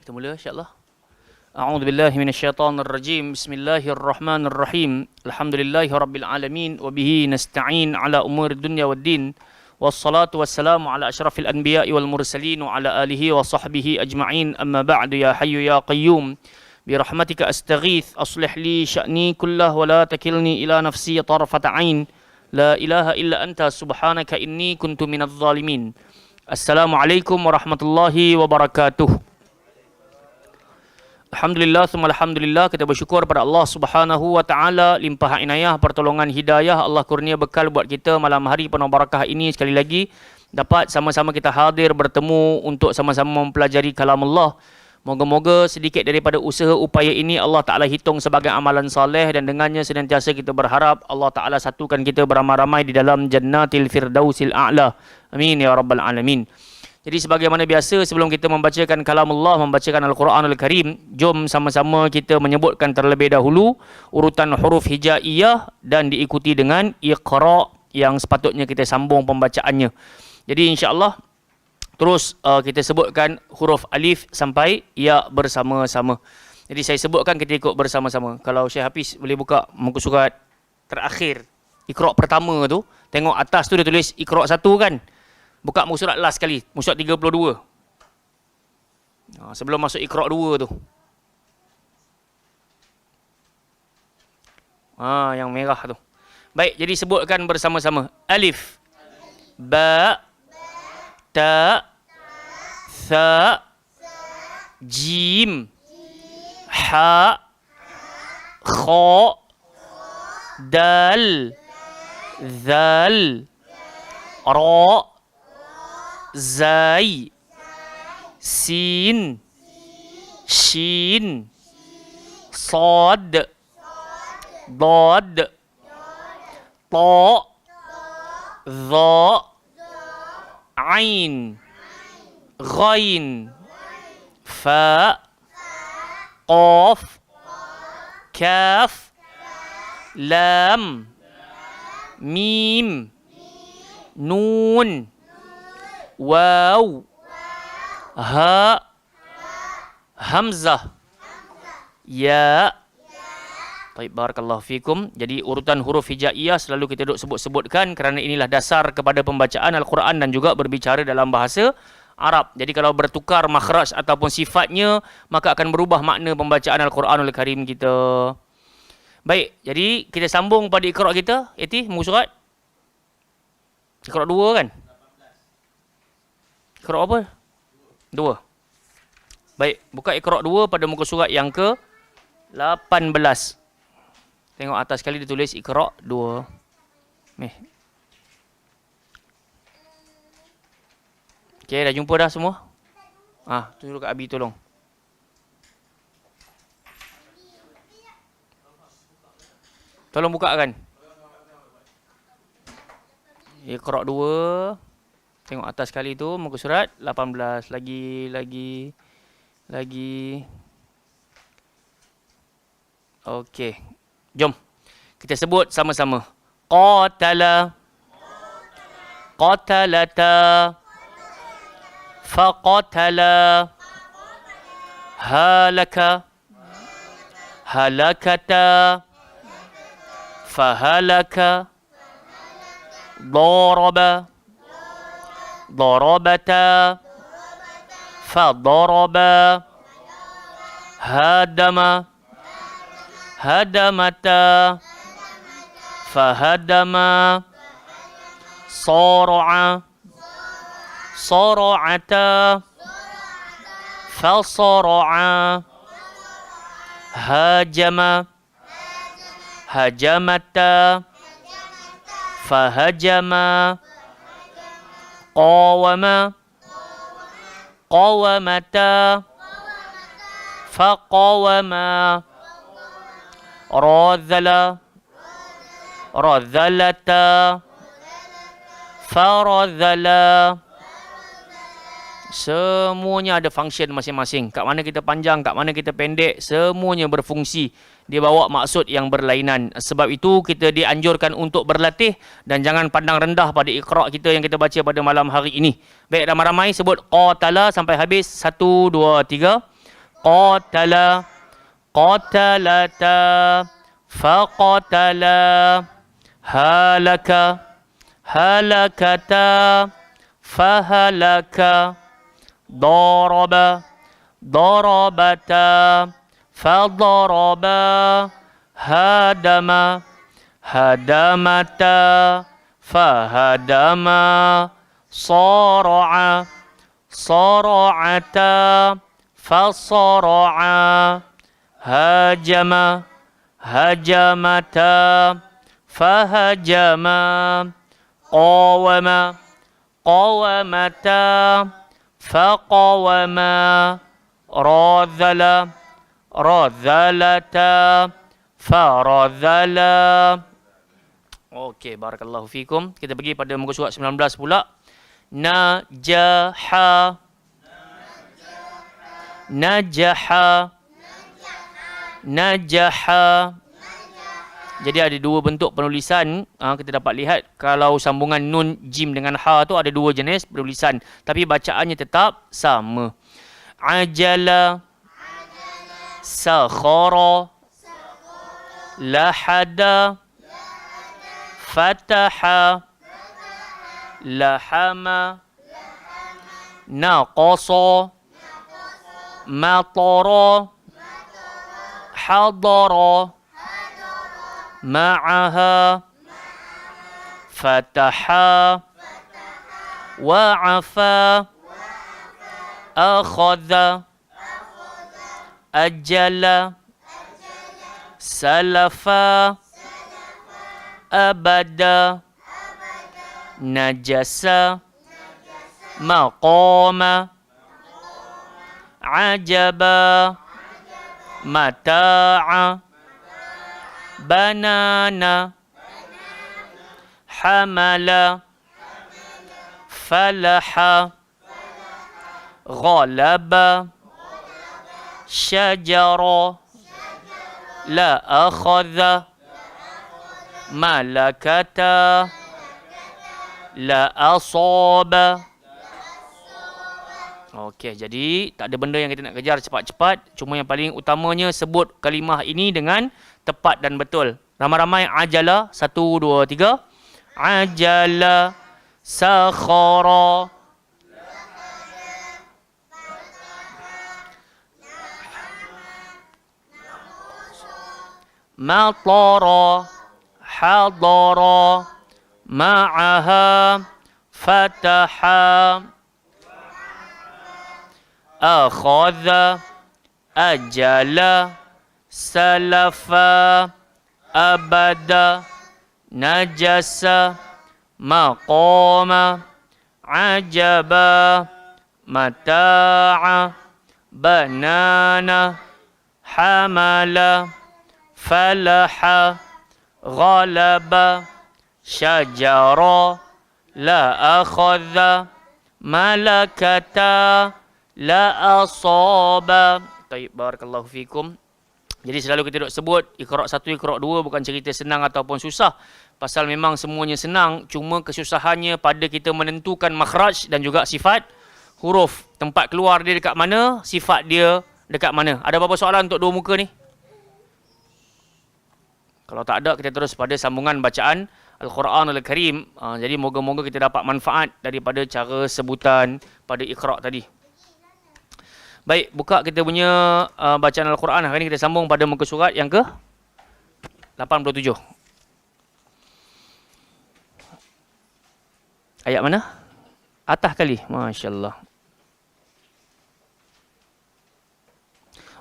Kita mula insya-Allah. A'udzu billahi minasyaitonir rajim. Bismillahirrahmanirrahim. Alhamdulillahirabbil alamin wa bihi nasta'in ala umurid dunya waddin. Wassalatu wassalamu ala asyrafil anbiya'i wal mursalin wa ala alihi wa sahbihi ajma'in. Amma ba'du, ya hayyu ya qayyum bi rahmatika astaghits aslih li sya'ni kullahu wa la takilni ila nafsi tarfata 'ain. La ilaha illa anta subhanaka inni kuntu minadh zalimin. Assalamualaikum warahmatullahi wabarakatuh. Alhamdulillah, summa alhamdulillah, kita bersyukur pada Allah Subhanahu wa taala, limpah inayah, pertolongan hidayah, Allah kurnia bekal buat kita malam hari penuh barakah ini sekali lagi dapat sama-sama kita hadir bertemu untuk sama-sama mempelajari kalam Allah. Moga-moga sedikit daripada usaha upaya ini Allah Taala hitung sebagai amalan soleh dan dengannya senantiasa kita berharap Allah Taala satukan kita beramai-ramai di dalam Jannatil Firdausil A'la. Amin ya rabbal alamin. Jadi sebagaimana biasa sebelum kita membacakan kalamullah, membacakan Al-Quranul Karim, jom sama-sama kita menyebutkan terlebih dahulu urutan huruf hijaiyah dan diikuti dengan Iqra yang sepatutnya kita sambung pembacaannya. Jadi insya-Allah terus kita sebutkan huruf alif sampai ya bersama-sama. Jadi saya sebutkan kita ikut bersama-sama. Kalau Syekh Hafiz boleh buka muka surat terakhir, Iqra pertama tu, tengok atas tu dia tulis Iqra 1 kan? Buka muka surat last sekali, muka surat 32. Sebelum masuk Iqra 2 tu. Yang merah tu. Baik, jadi sebutkan bersama-sama. Alif, ba, ta, tha, jim, ha, kha, dal, zal, ra, zai, sin, shin, sad, dad, ta, dha, ain, ghain, fa, qaf, kaf, lam, mim, nun, waw, ha, hamzah, ya. Baik, barakallahu fikum. Jadi urutan huruf hijaiyah selalu kita duk sebut-sebutkan kerana inilah dasar kepada pembacaan Al-Quran dan juga berbicara dalam bahasa Arab. Jadi kalau bertukar makhraj ataupun sifatnya, maka akan berubah makna pembacaan Al-Quranul Karim kita. Baik, jadi kita sambung pada Iqra kita. Yaitu muka surat Iqra 2 kan? Iqra apa? 2. Baik, buka Iqra 2 pada muka surat yang ke 18. Tengok atas sekali ditulis Iqra 2. Okey, dah jumpa dah semua? Tunjuk kat Abi tolong. Tolong buka kan? Iqra 2. Tengok atas sekali tu muka surat 18. Lagi. Okey. Jom. Kita sebut sama-sama. Qatala. Qatalata. Faqatala. Halaka. Halakata. Fahalaka. Daraba. Darabata. Fadaraba. Hadama. Hadamata. Fahadama. Sara'a. Sara'ata. Fasara'a. Hajama. Hajamata. Fahajama. Qawama. Qawamata. Faqawama. Radhala. Radhalata. Faradhala. Semuanya ada function masing-masing. Kat mana kita panjang, kat mana kita pendek, semuanya berfungsi. Dia bawa maksud yang berlainan. Sebab itu kita dianjurkan untuk berlatih dan jangan pandang rendah pada Iqra kita yang kita baca pada malam hari ini. Baik, ramai-ramai sebut qatala sampai habis. 1, 2, 3. qatala, qatalata, faqatala, halaka, halakata, fahalaka, daraba, darabata, fadaraba, hadama, hadamata, fahadama, صارع صرعة فصرع هاجم هجمة فهجم قاوم قاومة فقاوم راذل راذلة فرذل. Okey, barakallahu fikum. Kita pergi pada muka surat 19 pula. Najaha, najaha, najaha. Jadi ada dua bentuk penulisan. Kita dapat lihat kalau sambungan nun, jim dengan ha tu ada dua jenis penulisan, tapi bacaannya tetap sama. Ajala, sakhara, lahada, fataha, lahama, naqasa, matara, hadara, ma'aha, fataha, wa'afa, akhadha, ajala, salafa, abada, najasa, maqama, ajaba, mata'a, banana, hamala, falaha, ghalaba, syajara, la akhadha, malakata, la asaba. Okey, jadi tak ada benda yang kita nak kejar cepat-cepat. Cuma yang paling utamanya sebut kalimah ini dengan tepat dan betul. Ramai-ramai ajala. 1, 2, 3. Ajala, sakhara, matara, hadara, ma'aha, fataha, akhadha, ajala, salafa, abada, najasa, maqama, ajaba, mata'a, banana, hamala, falaha, ghalaba, syajara, la akhadha, malakata, la asaba. Baik, barakallahu fikum. Jadi selalu kita duk sebut Iqra' 1, Iqra' 2 bukan cerita senang ataupun susah. Pasal memang semuanya senang, cuma kesusahannya pada kita menentukan makhraj dan juga sifat huruf. Tempat keluar dia dekat mana, sifat dia dekat mana. Ada berapa soalan untuk dua muka ni? Kalau tak ada, kita terus pada sambungan bacaan Al-Quran Al-Karim. Jadi moga-moga kita dapat manfaat daripada cara sebutan pada Iqra' tadi. Baik, buka kita punya bacaan Al-Quran. Hari ini kita sambung pada muka surat yang ke 87. Ayat mana? Atas kali. Masya Allah.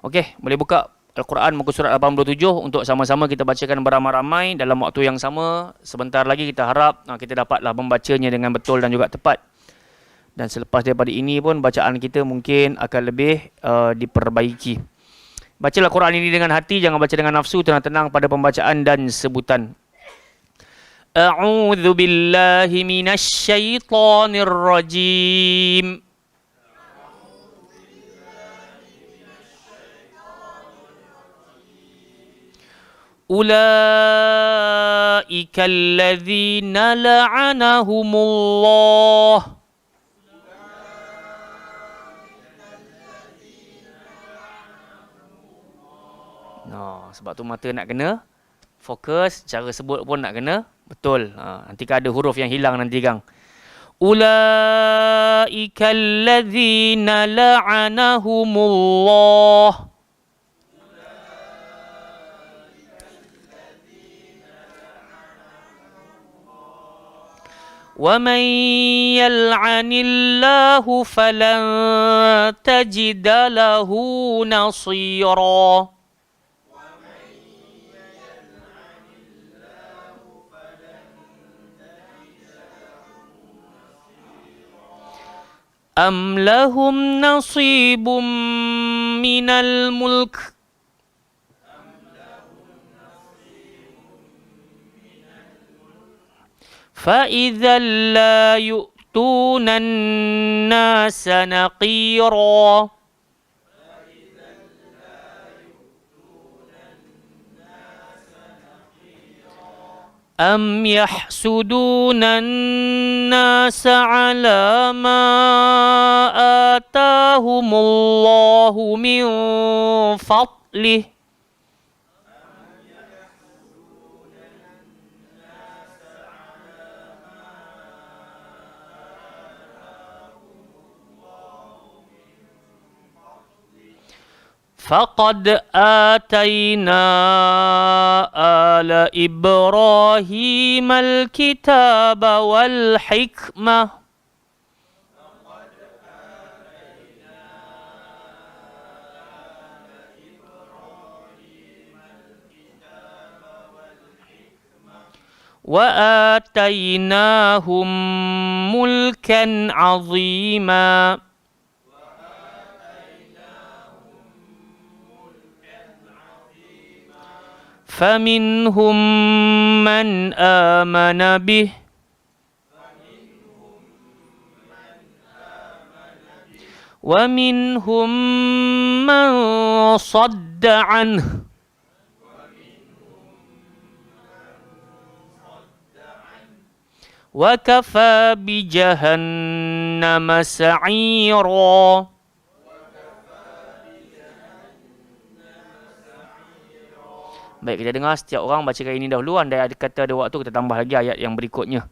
Okey, boleh buka Al-Quran muka surat 87 untuk sama-sama kita bacakan beramai-ramai dalam waktu yang sama. Sebentar lagi kita harap kita dapatlah membacanya dengan betul dan juga tepat. Dan selepas daripada ini pun bacaan kita mungkin akan lebih diperbaiki. Bacalah Quran ini dengan hati, jangan baca dengan nafsu, tenang-tenang pada pembacaan dan sebutan. A'udzu billahi minasy syaithanir rajim. Ulaika alladzina la'anahumullah Sebab tu mata nak kena fokus, cara sebut pun nak kena betul. Nanti kan ada huruf yang hilang nanti Kang. Ulaika allazina la'anahumullah. وَمَنْ يَلْعَنِ اللَّهُ فَلَنْ تَجِدَ لَهُ نَصِيرًا. أَمْ لَهُمْ نَصِيبٌ مِنَ الْمُلْكِ فَإِذًا لَا يُؤْتُونَ النَّاسَ نَقِيرًا. أَمْ يَحْسُدُونَ النَّاسَ عَلَى مَا آتَاهُمُ اللَّهُ مِنْ فَضْلِهِ فَقَدْ آتَيْنَا آلَ إِبْرَاهِيمَ الْكِتَابَ وَالْحِكْمَةَ وَآتَيْنَاهُمْ مُلْكًا عَظِيمًا. فَمِنْهُمْ مَنْ آمَنَ بِهِ وَمِنْهُمْ مَنْ صَدَّ عَنْهُ وَكَفَى بِجَهَنَّمَ سَعِيرًا. Baik, kita dengar setiap orang bacakan ini dahulu. Andai ada kata ada waktu, kita tambah lagi ayat yang berikutnya.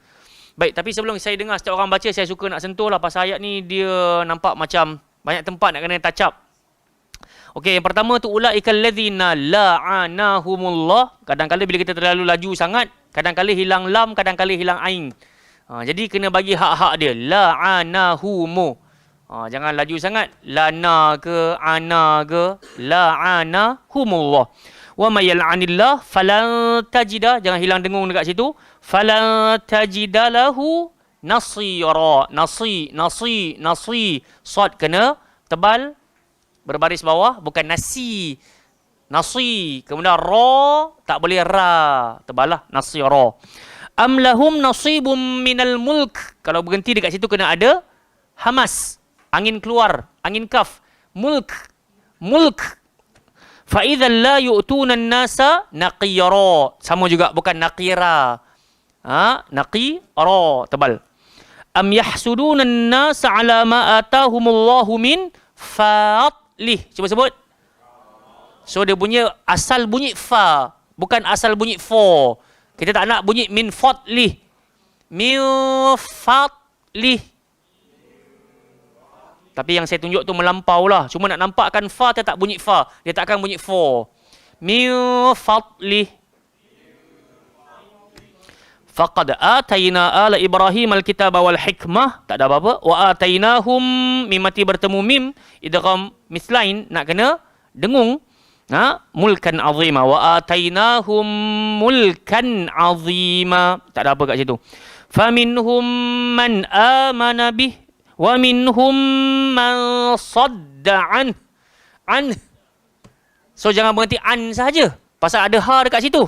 Baik, tapi sebelum saya dengar setiap orang baca, saya suka nak sentuh lah pasal ayat ni dia nampak macam banyak tempat nak kena touch up. Okey, yang pertama tu ulaikal ladzina la'anahumullah. Kadang-kadang bila kita terlalu laju sangat, kadang-kadang hilang lam, kadang-kadang hilang ain. Jadi kena bagi hak-hak dia. La'anahumu. Jangan laju sangat. Lana ke, ana ke, la'anahumullah. Wa may yal'anillah falan tajida, jangan hilang dengung dekat situ, falan tajida lahu nasira. Nasi, sad kena tebal berbaris bawah, bukan nasi. Nasi, kemudian ra tak boleh ra, tebalah nasira. Am lahum nasibum minal mulk, kalau berhenti dekat situ kena ada hamas, angin keluar, angin kaf. Mulk فَإِذَا لَا يُؤْتُونَ النَّاسَ نَقِيرًا. Sama juga, bukan naqira. Naqira, tebal. أَمْ يَحْسُدُونَ النَّاسَ عَلَى مَا آتَاهُمُ اللَّهُ مِنْ فَضْلِهِ. Cuba sebut. So dia bunyi, asal bunyi fa, bukan asal bunyi fo. Kita tak nak bunyi min fadlih. Min fadlih. Tapi yang saya tunjuk tu melampau lah. Cuma nak nampakkan fa, dia tak bunyi fa. Dia takkan bunyi fo. Min fadlih. Faqad atayna ala Ibrahim al-kitaba wal hikmah. Tak ada apa-apa. Wa atainahum, mim mati bertemu mim. Idgham mislain, nak kena dengung. Mulkan azima. Wa atainahum mulkan azima. Tak ada apa kat situ. Faminhum man amana bih. Wa minhum man sadda an. So jangan berhenti an sahaja, pasal ada ha dekat situ.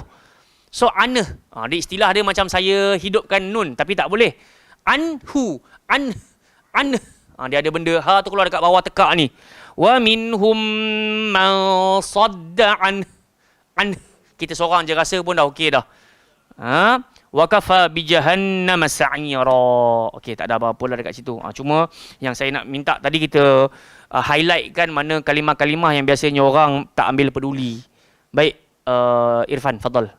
So an. Dia istilah dia macam saya hidupkan nun, tapi tak boleh. Anhu, an. Dia ada benda ha tu keluar dekat bawah tekak ni. Wa minhum man sadda an. Kita seorang je rasa pun dah okey dah. Wa kafa bi jahannam sa'ira. Okey, tak ada apa-apa lah dekat situ. Cuma yang saya nak minta tadi kita highlight kan mana kalimah-kalimah yang biasanya orang tak ambil peduli. Baik, Irfan, fadal.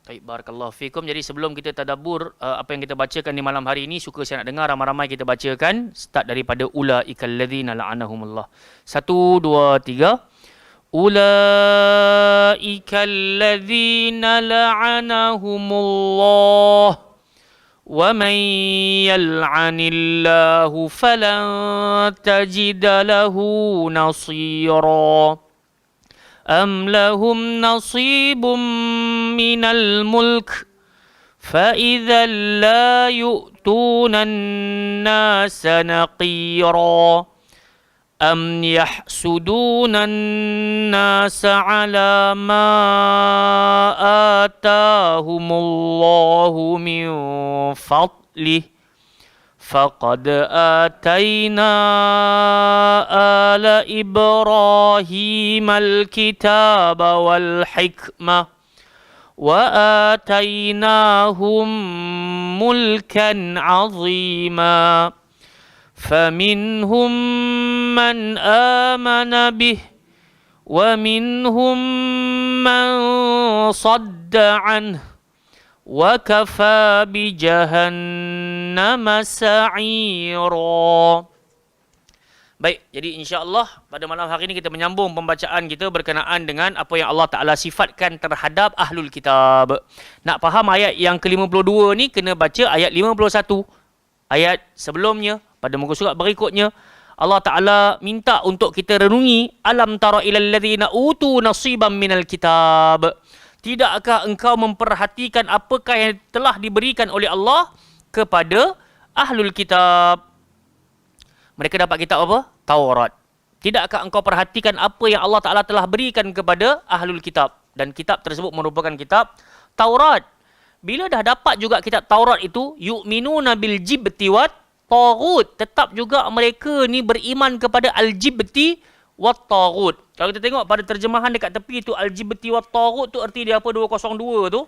Baik, barakallahu fikum. Jadi sebelum kita tadabbur apa yang kita bacakan di malam hari ini, suka saya nak dengar ramai-ramai kita bacakan start daripada ulaikal ladzina la'anahumullah. 1 2 3. Ulaikal ladzina la'anahumullah wa man yal'anillahu falan tajida lahu nasira. أم لهم نصيب من الملك فإذا لا يؤتون الناس نقيرا أم يحسدون الناس على ما آتاهم الله من فضله فقد آتينا آل إبراهيم الكتاب والحكمة وآتيناهم ملكا عظيما فمنهم من آمن به ومنهم من صد عنه وَكَفَى بِجَهَنَّمَ سَعِيرًا. Baik, jadi insya-Allah pada malam hari ini kita menyambung pembacaan kita berkenaan dengan apa yang Allah Taala sifatkan terhadap ahlul kitab. Nak faham ayat yang ke-52 ni kena baca ayat 51. Ayat sebelumnya pada muka surat berikutnya Allah Taala minta untuk kita renungi alam tara ilal ladzina utu nasiban minal kitab. Tidakkah engkau memperhatikan apakah yang telah diberikan oleh Allah kepada ahlul kitab? Mereka dapat kitab apa? Taurat. Tidakkah engkau perhatikan apa yang Allah Ta'ala telah berikan kepada ahlul kitab? Dan kitab tersebut merupakan kitab Taurat. Bila dah dapat juga kitab Taurat itu, yu'minuna bil jibti wat taghut. Tetap juga mereka ni beriman kepada al-jibti wat taghut. Kalau kita tengok pada terjemahan dekat tepi tu, al-jibti wat taghut tu erti dia apa 202 tu.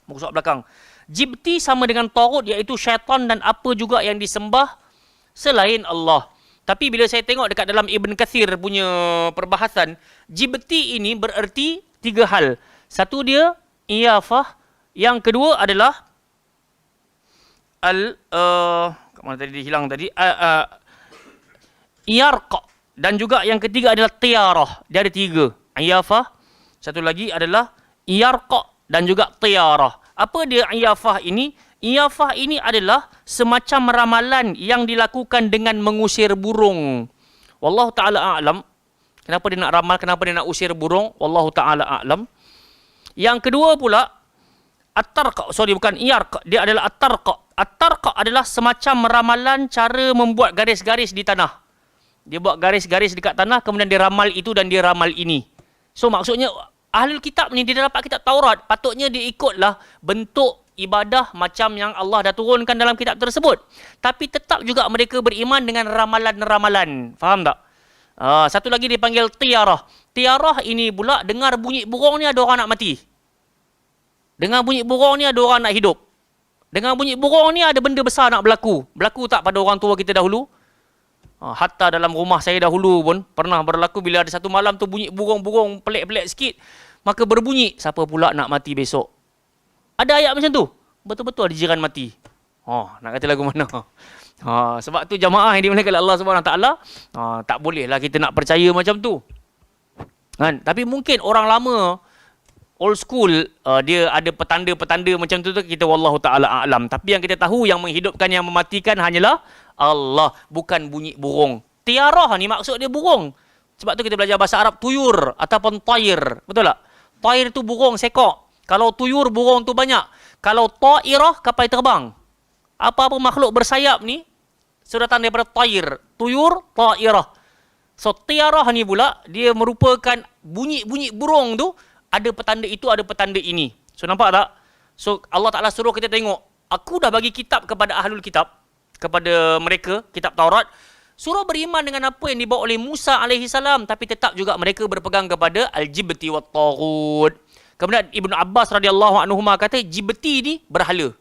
Muka surat belakang. Jibti sama dengan taghut, iaitu syaitan dan apa juga yang disembah selain Allah. Tapi bila saya tengok dekat dalam Ibn Kathir punya perbahasan, jibti ini bererti 3 hal. Satu dia iyafah, yang kedua adalah mana tadi hilang tadi? Iyarqa. Dan juga yang ketiga adalah tiarah. Dia ada 3. Iyafah. Satu lagi adalah iyarqa dan juga tiarah. Apa dia iyafah ini? Iyafah ini adalah semacam ramalan yang dilakukan dengan mengusir burung. Wallahu ta'ala a'lam. Kenapa dia nak ramal? Kenapa dia nak usir burung? Wallahu ta'ala a'lam. Yang kedua pula, at-tarqa. Sorry, bukan iyarqa. Dia adalah at-tarqa. At-tarqa adalah semacam ramalan cara membuat garis-garis di tanah. Dia buat garis-garis dekat tanah, kemudian dia ramal itu dan dia ramal ini. So maksudnya, ahlul kitab ni, dia dapat kitab Taurat, patutnya dia ikutlah bentuk ibadah macam yang Allah dah turunkan dalam kitab tersebut. Tapi tetap juga mereka beriman dengan ramalan-ramalan. Faham tak? Satu lagi dipanggil tiarah. Tiarah ini pula, dengar bunyi burung ni ada orang nak mati. Dengar bunyi burung ni ada orang nak hidup. Dengar bunyi burung ni ada benda besar nak berlaku. Berlaku tak pada orang tua kita dahulu? Hatta dalam rumah saya dahulu pun pernah berlaku bila ada satu malam tu bunyi burung-burung pelik-pelik sikit, maka berbunyi, siapa pula nak mati besok? Ada ayat macam tu. Betul-betul ada jiran mati. Nak kata lagu mana? Sebab tu jamaah yang dimuliakan oleh Allah Subhanahu Wa Taala, tak bolehlah kita nak percaya macam tu. Kan? Tapi mungkin orang lama old school, dia ada petanda-petanda macam tu kita wallahu taala a'lam. Tapi yang kita tahu yang menghidupkan, yang mematikan hanyalah Allah, bukan bunyi burung. Tiarah ni maksud dia burung. Sebab tu kita belajar bahasa Arab tuyur ataupun tair. Betul tak? Tair tu burung sekok. Kalau tuyur burung tu banyak. Kalau tairah kapal terbang. Apa-apa makhluk bersayap ni suratan daripada tair. Tuyur, tairah. So tiarah ni pula dia merupakan bunyi-bunyi burung tu, ada petanda itu, ada petanda ini. So nampak tak? So Allah Ta'ala suruh kita tengok, aku dah bagi kitab kepada ahlul kitab, kepada mereka, kitab Taurat. Suruh beriman dengan apa yang dibawa oleh Musa alaihi salam, tapi tetap juga mereka berpegang kepada al-jibti wat taghut. Kemudian Ibnu Abbas radhiyallahu anhuma kata jibti ni berhala.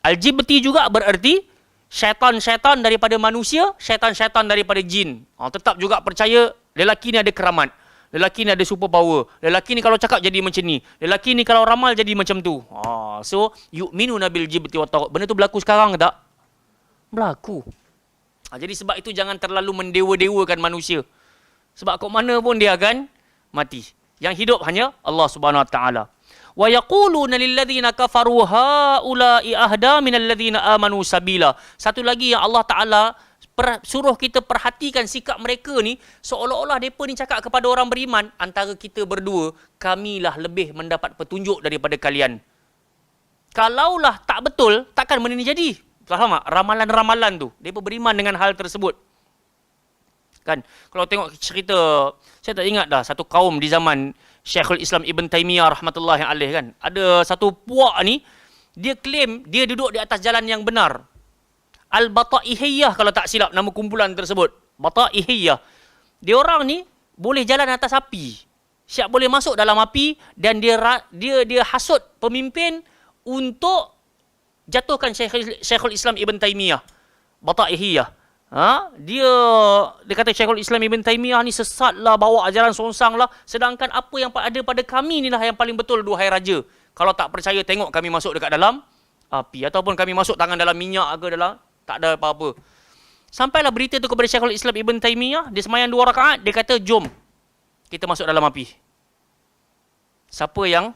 Al-jibti juga bererti syaitan-syaitan daripada manusia, syaitan-syaitan daripada jin. Tetap juga percaya lelaki ni ada keramat. Lelaki ni ada super power. Lelaki ni kalau cakap jadi macam ni. Lelaki ni kalau ramal jadi macam tu. So, yu'minuna bil jibti wa taghut. Benda tu berlaku sekarang ke tak? Berlaku. Jadi sebab itu jangan terlalu mendewa-dewakan manusia. Sebab kat mana pun dia akan mati. Yang hidup hanya Allah Subhanahu Wa Taala. Wa yaquluna lil ladzina kafaru haula'i ahda minal ladzina amanu sabila. Satu lagi yang Allah Taala suruh kita perhatikan sikap mereka ni, seolah-olah mereka ni cakap kepada orang beriman, antara kita berdua, kamilah lebih mendapat petunjuk daripada kalian. Kalaulah tak betul, takkan benda ni jadi. Faham tak? Ramalan-ramalan tu. Mereka beriman dengan hal tersebut. Kan? Kalau tengok cerita, saya tak ingat dah, satu kaum di zaman Syekhul Islam Ibn Taymiyah rahmatullahi alaih kan. Ada satu puak ni, dia claim dia duduk di atas jalan yang benar. Al-Bata'ihiyah kalau tak silap nama kumpulan tersebut. Bata'ihiyah. Dia orang ni boleh jalan atas api. Siap boleh masuk dalam api dan dia hasut pemimpin untuk jatuhkan Syekhul Islam Ibn Taymiyah. Bata'ihiyah. Dia kata Syekhul Islam Ibn Taymiyah ni sesat lah, bawa ajaran songsang lah. Sedangkan apa yang ada pada kami ni lah yang paling betul, duhai raja. Kalau tak percaya, tengok kami masuk dekat dalam api. Ataupun kami masuk tangan dalam minyak ke dalam, tak ada apa-apa. Sampailah berita tu kepada Syekhul Islam Ibn Taymiyah. Dia semayang 2 rakaat, dia kata, jom kita masuk dalam api. Siapa yang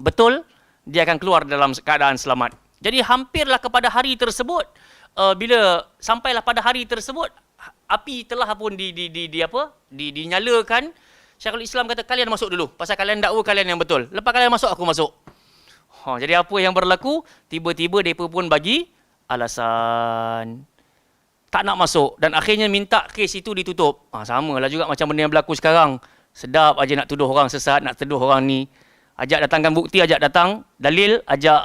betul, dia akan keluar dalam keadaan selamat. Jadi hampirlah kepada hari tersebut, bila sampailah pada hari tersebut, api telah pun dinyalakan. Syekhul Islam kata, kalian masuk dulu. Pasal kalian dakwa kalian yang betul. Lepas kalian masuk, aku masuk. Jadi apa yang berlaku? Tiba-tiba mereka pun bagi alasan. Tak nak masuk. Dan akhirnya minta kes itu ditutup. Sama lah juga macam benda yang berlaku sekarang. Sedap aja nak tuduh orang sesat, nak tuduh orang ni. Ajak datangkan bukti, ajak datang dalil, ajak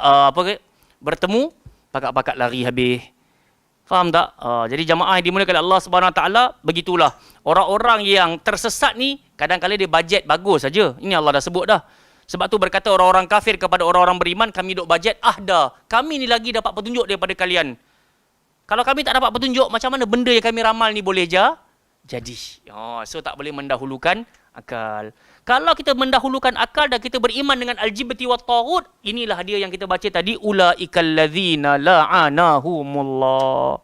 bertemu, pakat-pakat lari habis. Faham tak? Jadi jamaah yang dimuliakan Allah Subhanahu Wa Taala, begitulah. Orang-orang yang tersesat ni, kadang-kadang dia bajet bagus saja. Ini Allah dah sebut dah. Sebab tu berkata orang-orang kafir kepada orang-orang beriman, kami duk bajet ahda. Kami ni lagi dapat petunjuk daripada kalian. Kalau kami tak dapat petunjuk, macam mana benda yang kami ramal ni boleh jadi? So tak boleh mendahulukan akal. Kalau kita mendahulukan akal dan kita beriman dengan al-jibti wa taghut, inilah dia yang kita baca tadi, ulaikal ladzina la'anahumullah.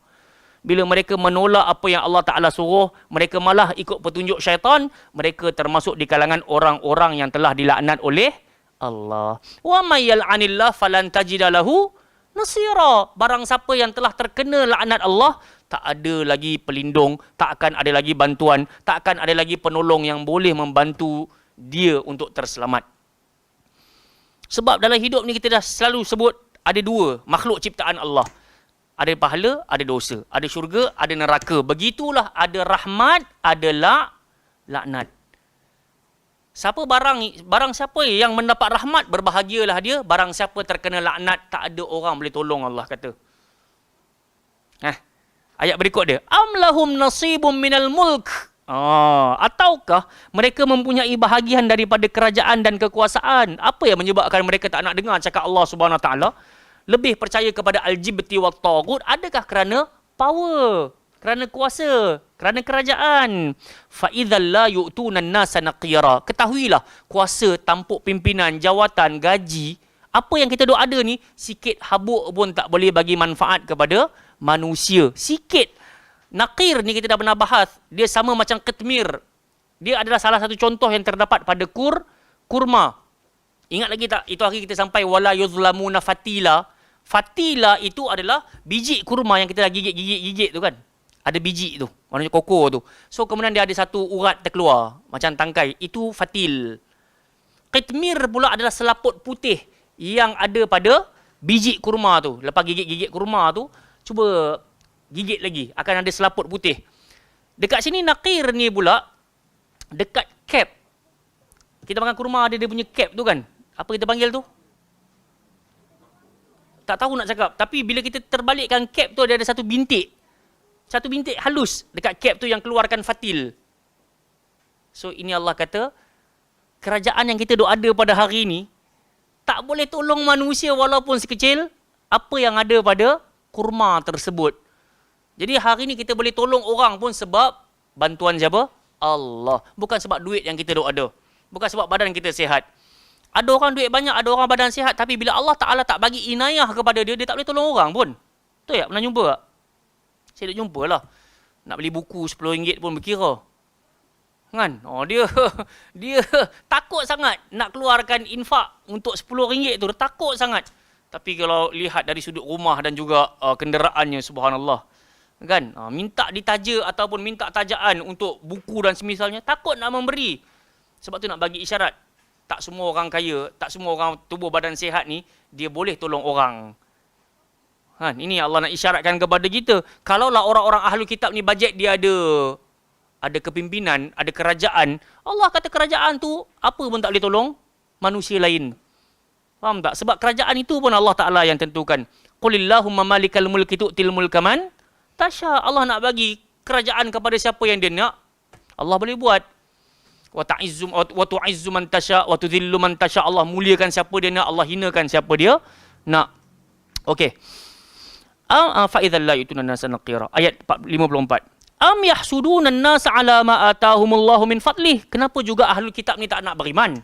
Bila mereka menolak apa yang Allah Ta'ala suruh, mereka malah ikut petunjuk syaitan, mereka termasuk di kalangan orang-orang yang telah dilaknat oleh Allah. Wa may yal'anillah falan tajida lahu nasira. Barang siapa yang telah terkena laknat Allah, tak ada lagi pelindung, tak akan ada lagi bantuan, tak akan ada lagi penolong yang boleh membantu dia untuk terselamat. Sebab dalam hidup ni kita dah selalu sebut ada 2 makhluk ciptaan Allah. Ada pahala, ada dosa. Ada syurga, ada neraka. Begitulah, ada rahmat, ada laknat. Barang siapa yang mendapat rahmat, berbahagialah dia. Barang siapa terkena laknat, tak ada orang boleh tolong, Allah kata. Ayat berikut dia. Am lahum nasibum minal mulk. Ataukah mereka mempunyai bahagian daripada kerajaan dan kekuasaan? Apa yang menyebabkan mereka tak nak dengar cakap Allah Subhanahu Wa Taala? Lebih percaya kepada al-jibti wa taghut? Adakah kerana power, kerana kuasa, kerana kerajaan? Fa idzal la yu'tuna an-nasa naqira. Ketahuilah, kuasa, tampuk pimpinan, jawatan, gaji, apa yang kita duk ada ni, sikit habuk pun tak boleh bagi manfaat kepada manusia. Sikit. Naqir ni kita dah pernah bahas. Dia sama macam ketmir. Dia adalah salah satu contoh yang terdapat pada kurma. Ingat lagi tak? Itu hari kita sampai wala yuzlamuna fatila. Fatila itu adalah biji kurma yang kita dah gigit tu kan. Ada biji tu. Maknanya koko tu. So kemudian dia ada satu urat terkeluar. Macam tangkai. Itu fatil. Ketmir pula adalah selaput putih yang ada pada biji kurma tu. Lepas gigit-gigit kurma tu, cuba gigit lagi, akan ada selaput putih. Dekat sini naqir ni pula dekat cap. Kita makan kurma ada dia punya cap tu kan. Apa kita panggil tu? Tak tahu nak cakap. Tapi bila kita terbalikkan cap tu, ada satu bintik. Satu bintik halus dekat cap tu yang keluarkan fatil. So ini Allah kata, kerajaan yang kita duk ada pada hari ini tak boleh tolong manusia walaupun sekecil apa yang ada pada kurma tersebut. Jadi hari ini kita boleh tolong orang pun sebab bantuan siapa? Allah. Bukan sebab duit yang kita duk ada. Bukan sebab badan kita sihat. Ada orang duit banyak, ada orang badan sihat, tapi bila Allah Ta'ala tak bagi inayah kepada dia, dia tak boleh tolong orang pun. Betul tak? Pernah jumpa tak? Saya dah jumpa lah. Nak beli buku RM10 pun berkira. Kan? Oh, dia takut sangat nak keluarkan infak untuk RM10 tu. Dia takut sangat. Tapi kalau lihat dari sudut rumah dan juga kenderaannya, subhanallah. Kan? Minta ditaja ataupun minta tajaan untuk buku dan semisalnya, takut nak memberi. Sebab tu nak bagi isyarat. Tak semua orang kaya, tak semua orang tubuh badan sihat ni, dia boleh tolong orang. Ha, ini Allah nak isyaratkan kepada kita. Kalaulah orang-orang ahli kitab ni bajet dia ada kepimpinan, ada kerajaan, Allah kata kerajaan tu apa pun tak boleh tolong manusia lain. Faham tak? Sebab kerajaan itu pun Allah Ta'ala yang tentukan. Qulillahumma malikal mulki tu'til mulka man tasha. Allah nak bagi kerajaan kepada siapa yang dia nak, Allah boleh buat. Wa tu'izzu man tasha wa tudhillu man tasha. Allah muliakan siapa dia nak, Allah hinakan siapa dia nak. Okey. Fa idzal la yutuna nasa naqira. Ayat 54. Am yahsuduna an-nas ala ma atahumullahu min fadlih. Kenapa juga ahlul kitab ni tak nak beriman?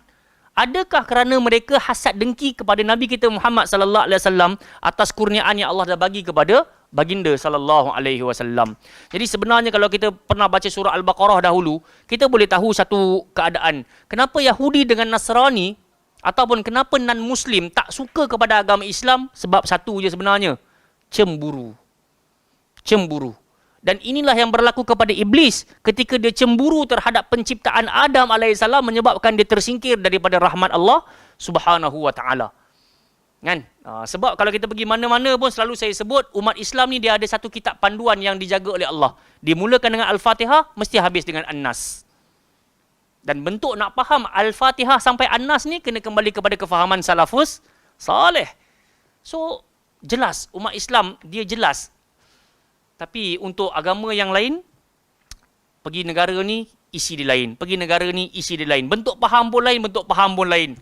Adakah kerana mereka hasad dengki kepada Nabi kita Muhammad sallallahu alaihi wasallam atas kurniaan yang Allah dah bagi kepada baginda sallallahu alaihi wasallam. Jadi sebenarnya kalau kita pernah baca surah Al-Baqarah dahulu, kita boleh tahu satu keadaan. Kenapa Yahudi dengan Nasrani ataupun kenapa non-Muslim tak suka kepada agama Islam? Sebab satu je sebenarnya. Cemburu. Cemburu. Dan inilah yang berlaku kepada Iblis ketika dia cemburu terhadap penciptaan Adam alaihissalam menyebabkan dia tersingkir daripada rahmat Allah subhanahu wa ta'ala. Kan? Sebab kalau kita pergi mana-mana pun selalu saya sebut umat Islam ni dia ada satu kitab panduan yang dijaga oleh Allah. Dimulakan dengan Al-Fatihah, mesti habis dengan An-Nas. Dan bentuk nak faham Al-Fatihah sampai An-Nas ni kena kembali kepada kefahaman salafus salih. So, jelas umat Islam dia jelas. Tapi untuk agama yang lain, pergi negara ni isi dia lain, pergi negara ni isi dia lain. Bentuk faham pun lain, bentuk faham pun lain.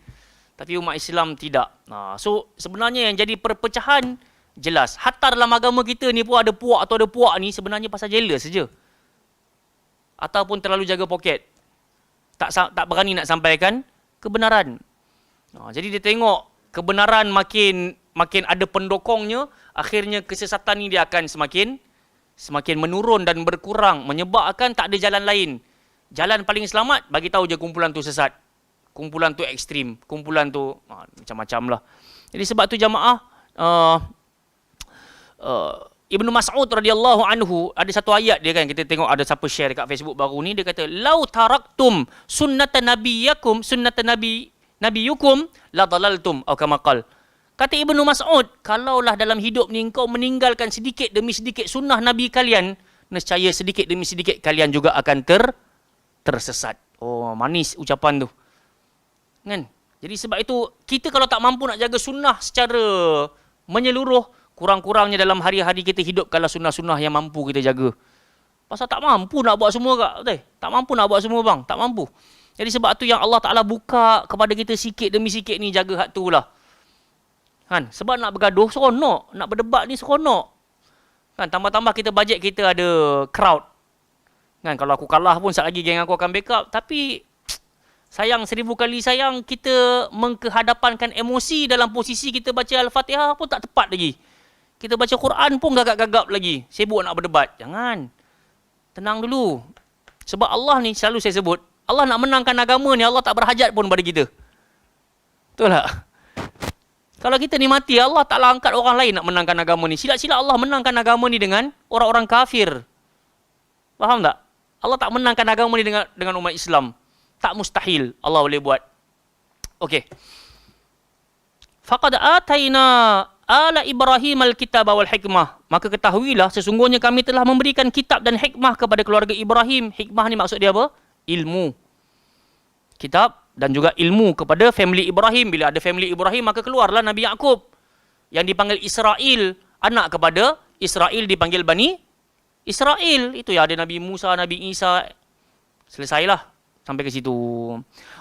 Tapi umat Islam tidak. So sebenarnya yang jadi perpecahan jelas. Hatta dalam agama kita ni pun ada puak atau ada puak ni sebenarnya pasal jealous saja. Ataupun terlalu jaga poket. Tak berani nak sampaikan kebenaran. Jadi dia tengok kebenaran makin ada pendokongnya, akhirnya kesesatan ni dia akan semakin menurun dan berkurang, menyebabkan tak ada jalan lain. Jalan paling selamat, bagi tahu je kumpulan tu sesat. Kumpulan tu ekstrim, kumpulan tu macam-macam lah. Jadi sebab tu jamaah, Ibnu Mas'ud radhiyallahu anhu, ada satu ayat dia kan, kita tengok ada siapa share dekat Facebook baru ni, dia kata, "Lau taraktum sunnata nabiyakum, sunnata nabiyukum, la dalaltum," atau kama qala. Kata Ibnu Mas'ud, kalaulah dalam hidup ni engkau meninggalkan sedikit demi sedikit sunnah Nabi kalian, nescaya sedikit demi sedikit kalian juga akan tersesat. Oh, manis ucapan tu. Kan? Jadi sebab itu, kita kalau tak mampu nak jaga sunnah secara menyeluruh, kurang-kurangnya dalam hari-hari kita hidup kalau sunnah-sunnah yang mampu kita jaga. Pasal tak mampu nak buat semua kak. Betul? Tak mampu nak buat semua bang. Tak mampu. Jadi sebab tu yang Allah Ta'ala buka kepada kita sikit demi sikit ni, jaga hak tu lah. Kan? Sebab nak bergaduh seronok, nak berdebat ni seronok. Kan? Tambah-tambah kita bajet kita ada crowd. Kan? Kalau aku kalah pun sekejap lagi geng aku akan backup. Tapi sayang 1000 kali sayang, kita mengkehadapankan emosi dalam posisi kita baca Al-Fatihah pun tak tepat lagi. Kita baca Quran pun gagap-gagap lagi. Sibuk nak berdebat. Jangan. Tenang dulu. Sebab Allah ni selalu saya sebut, Allah nak menangkan agama ni, Allah tak berhajat pun pada kita. Betul tak? Kalau kita ni mati, Allah taklah angkat orang lain nak menangkan agama ni. Sila-sila Allah menangkan agama ni dengan orang-orang kafir. Faham tak? Allah tak menangkan agama ni dengan umat Islam. Tak mustahil Allah boleh buat. Okey. Faqad ataina ala Ibrahim al-kitab wal hikmah. Maka ketahuilah sesungguhnya kami telah memberikan kitab dan hikmah kepada keluarga Ibrahim. Hikmah ni maksud dia apa? Ilmu. Kitab dan juga ilmu kepada family Ibrahim. Bila ada family Ibrahim, maka keluarlah Nabi Yaqub yang dipanggil Israel, anak kepada Israel dipanggil Bani Israel. Itu ya, ada Nabi Musa, Nabi Isa. Selesailah. Sampai ke situ.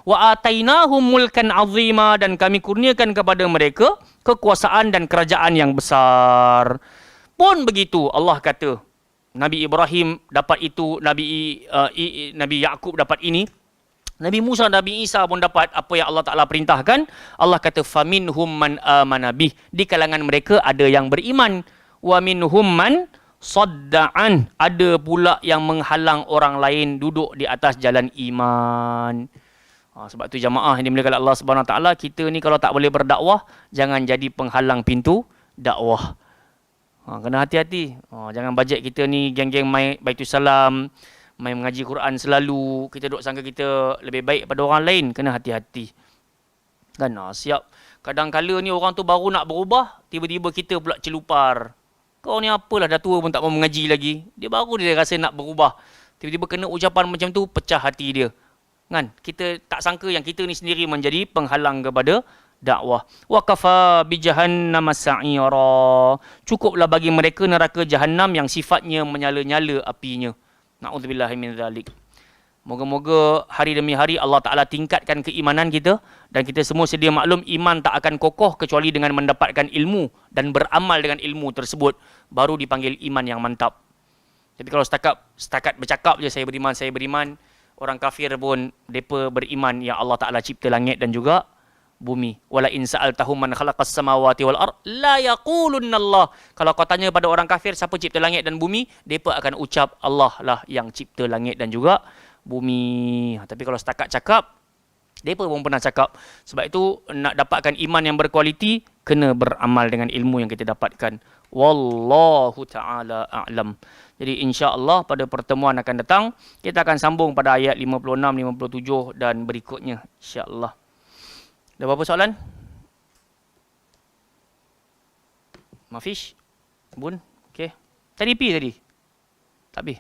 Wa atainahum mulkan azima, dan kami kurniakan kepada mereka kekuasaan dan kerajaan yang besar. Pun begitu Allah kata, Nabi Ibrahim dapat itu, Nabi Yaqub dapat ini, Nabi Musa, Nabi Isa pun dapat apa yang Allah Ta'ala perintahkan. Allah kata faminhum man amana bih, di kalangan mereka ada yang beriman. Wa minhum man sadda'an, ada pula yang menghalang orang lain duduk di atas jalan iman. Sebab tu jamaah yang dimuliakan Allah Subhanahu Wa Taala, kita ni kalau tak boleh berdakwah, jangan jadi penghalang pintu dakwah. Kena hati-hati. Jangan bajet kita ni geng-geng main Baitul Salam, main mengaji Quran selalu, kita duk sangka kita lebih baik pada orang lain. Kena hati-hati. Kan siap. Kadang-kala ni orang tu baru nak berubah, tiba-tiba kita pula celupar. Kau ni apalah, dah tua pun tak mau mengaji lagi. Dia baru dia rasa nak berubah. Tiba-tiba kena ucapan macam tu, pecah hati dia. Kan? Kita tak sangka yang kita ni sendiri menjadi penghalang kepada dakwah. Wa kafa bi jahannam sa'ira. Cukuplah bagi mereka neraka jahanam yang sifatnya menyala-nyala apinya. Na'udzubillahi min zalik. Moga-moga hari demi hari Allah Ta'ala tingkatkan keimanan kita, dan kita semua sedia maklum iman tak akan kokoh kecuali dengan mendapatkan ilmu dan beramal dengan ilmu tersebut, baru dipanggil iman yang mantap. Tapi kalau setakat bercakap je saya beriman, orang kafir pun depa beriman yang Allah Ta'ala cipta langit dan juga bumi. Wala in sa'altahum man khalaqas samawati wal ard la yaqulunna Allah. Kalau kau tanya pada orang kafir siapa cipta langit dan bumi, depa akan ucap Allah lah yang cipta langit dan juga bumi. Tapi kalau setakat cakap, depa pun pernah cakap. Sebab itu nak dapatkan iman yang berkualiti, kena beramal dengan ilmu yang kita dapatkan. Wallahu ta'ala a'lam. Jadi insya-Allah pada pertemuan akan datang kita akan sambung pada ayat 56, 57 dan berikutnya insya-Allah. Ada apa-apa soalan? Mafish? Bun? Okey. Tadi pi tadi? Tak pi.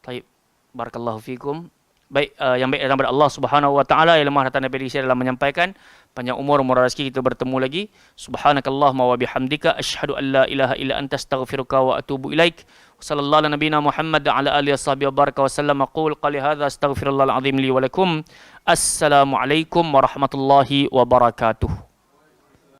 Baik. Barakallahu fikum. Baik, yang baik datang daripada Allah Subhanahu Wa Taala, yang lemah datang daripada saya dalam menyampaikan. Panjang umur, murah rezeki, kita bertemu lagi. Subhanakallahumma wa bihamdika asyhadu an la ilaha illa anta astaghfiruka wa atubu ilaik. Sallallahu ala nabiyina Muhammad ala alihi washabihi wa baraka wa sallam. Aqul qali hadza astaghfirullahal azim li wa lakum. Assalamualaikum warahmatullahi wabarakatuh.